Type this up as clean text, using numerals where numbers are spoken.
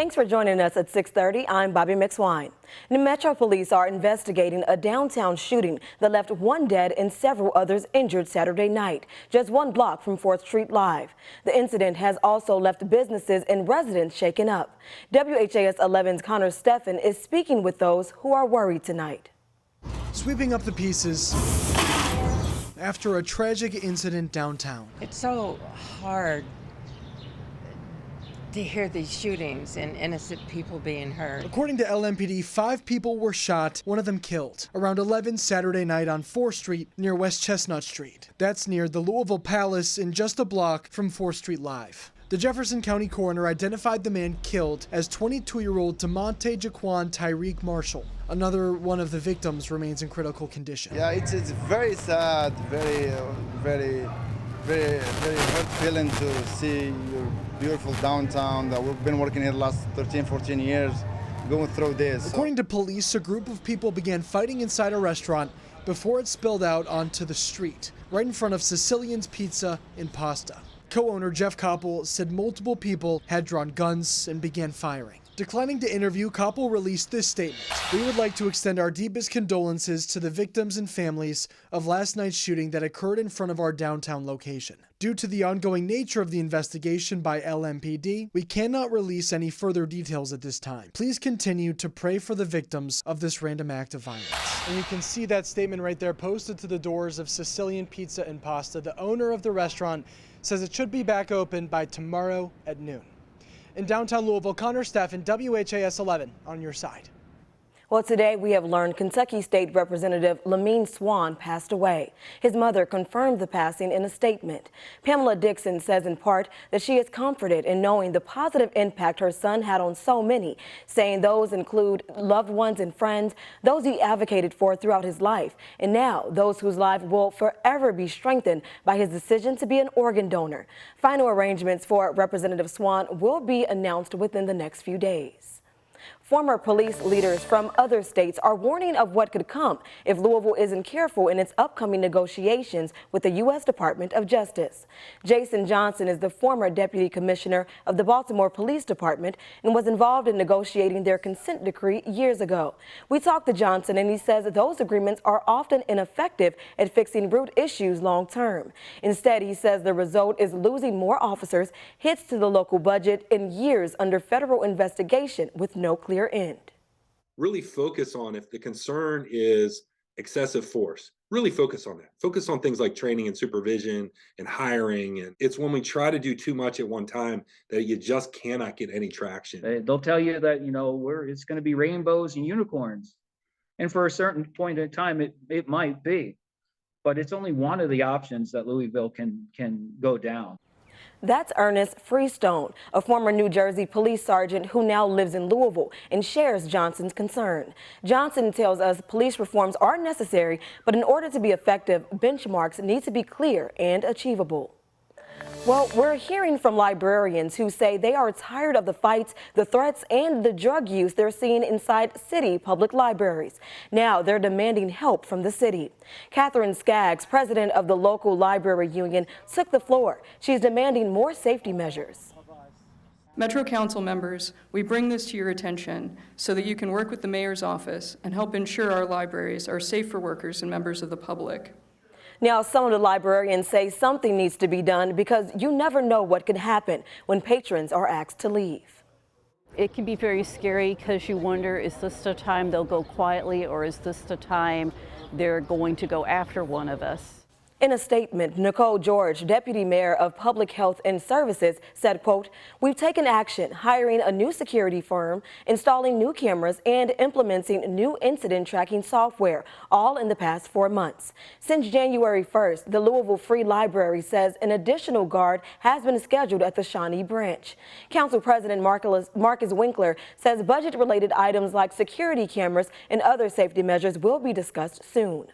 Thanks for joining us at 6:30. I'm Bobby McSwine. New Metro Police are investigating a downtown shooting that left one dead and several others injured Saturday night, just one block from 4th Street Live. The incident has also left businesses and residents shaken up. WHAS 11's Connor Steffen is speaking with those who are worried tonight. Sweeping up the pieces after a tragic incident downtown. It's so hard to hear these shootings and innocent people being hurt. According to LMPD, 5 people were shot, one of them killed, around 11 Saturday night on 4th Street near West Chestnut Street. That's near the Louisville Palace and just a block from 4th Street Live. The Jefferson County coroner identified the man killed as 22-year-old DeMonte Jaquan Tyreek Marshall. Another one of the victims remains in critical condition. Yeah, it's very sad, very hurt feeling to see your beautiful downtown that we've been working here the last 13, 14 years, going through this. According to police, a group of people began fighting inside a restaurant before it spilled out onto the street, right in front of Sicilian's Pizza and Pasta. Co-owner Jeff Koppel said multiple people had drawn guns and began firing. Declining to interview, Koppel released this statement. We would like to extend our deepest condolences to the victims and families of last night's shooting that occurred in front of our downtown location. Due to the ongoing nature of the investigation by LMPD, we cannot release any further details at this time. Please continue to pray for the victims of this random act of violence. And you can see that statement right there posted to the doors of Sicilian Pizza and Pasta. The owner of the restaurant says it should be back open by tomorrow at noon. In downtown Louisville, Connor Steffen, WHAS 11 on your side. Well, today we have learned Kentucky State Representative Lamine Swan passed away. His mother confirmed the passing in a statement. Pamela Dixon says in part that she is comforted in knowing the positive impact her son had on so many, saying those include loved ones and friends, those he advocated for throughout his life, and now those whose lives will forever be strengthened by his decision to be an organ donor. Final arrangements for Representative Swan will be announced within the next few days. Former police leaders from other states are warning of what could come if Louisville isn't careful in its upcoming negotiations with the U.S. Department of Justice. Jason Johnson is the former deputy commissioner of the Baltimore Police Department and was involved in negotiating their consent decree years ago. We talked to Johnson, and he says those agreements are often ineffective at fixing root issues long term. Instead, he says the result is losing more officers, hits to the local budget, and years under federal investigation with no clear end. Really focus on, if the concern is excessive force, really focus on that. Focus on things like training and supervision and hiring. And it's when we try to do too much at one time that you just cannot get any traction. They'll tell you that, it's going to be rainbows and unicorns. And for a certain point in time, it might be. But it's only one of the options that Louisville can go down. That's Ernest Freestone, a former New Jersey police sergeant who now lives in Louisville and shares Johnson's concern. Johnson tells us police reforms are necessary, but in order to be effective, benchmarks need to be clear and achievable. Well, we're hearing from librarians who say they are tired of the fights, the threats, and the drug use they're seeing inside city public libraries. Now they're demanding help from the city. Catherine Skaggs, president of the local library union, took the floor. She's demanding more safety measures. Metro Council members, we bring this to your attention so that you can work with the mayor's office and help ensure our libraries are safe for workers and members of the public. Now, some of the librarians say something needs to be done because you never know what could happen when patrons are asked to leave. It can be very scary because you wonder, is this the time they'll go quietly, or is this the time they're going to go after one of us? In a statement, Nicole George, Deputy Mayor of Public Health and Services, said, quote, "We've taken action, hiring a new security firm, installing new cameras, and implementing new incident tracking software, all in the past 4 months. Since January 1st, the Louisville Free Library says an additional guard has been scheduled at the Shawnee branch." Council President Marcus Winkler says budget-related items like security cameras and other safety measures will be discussed soon.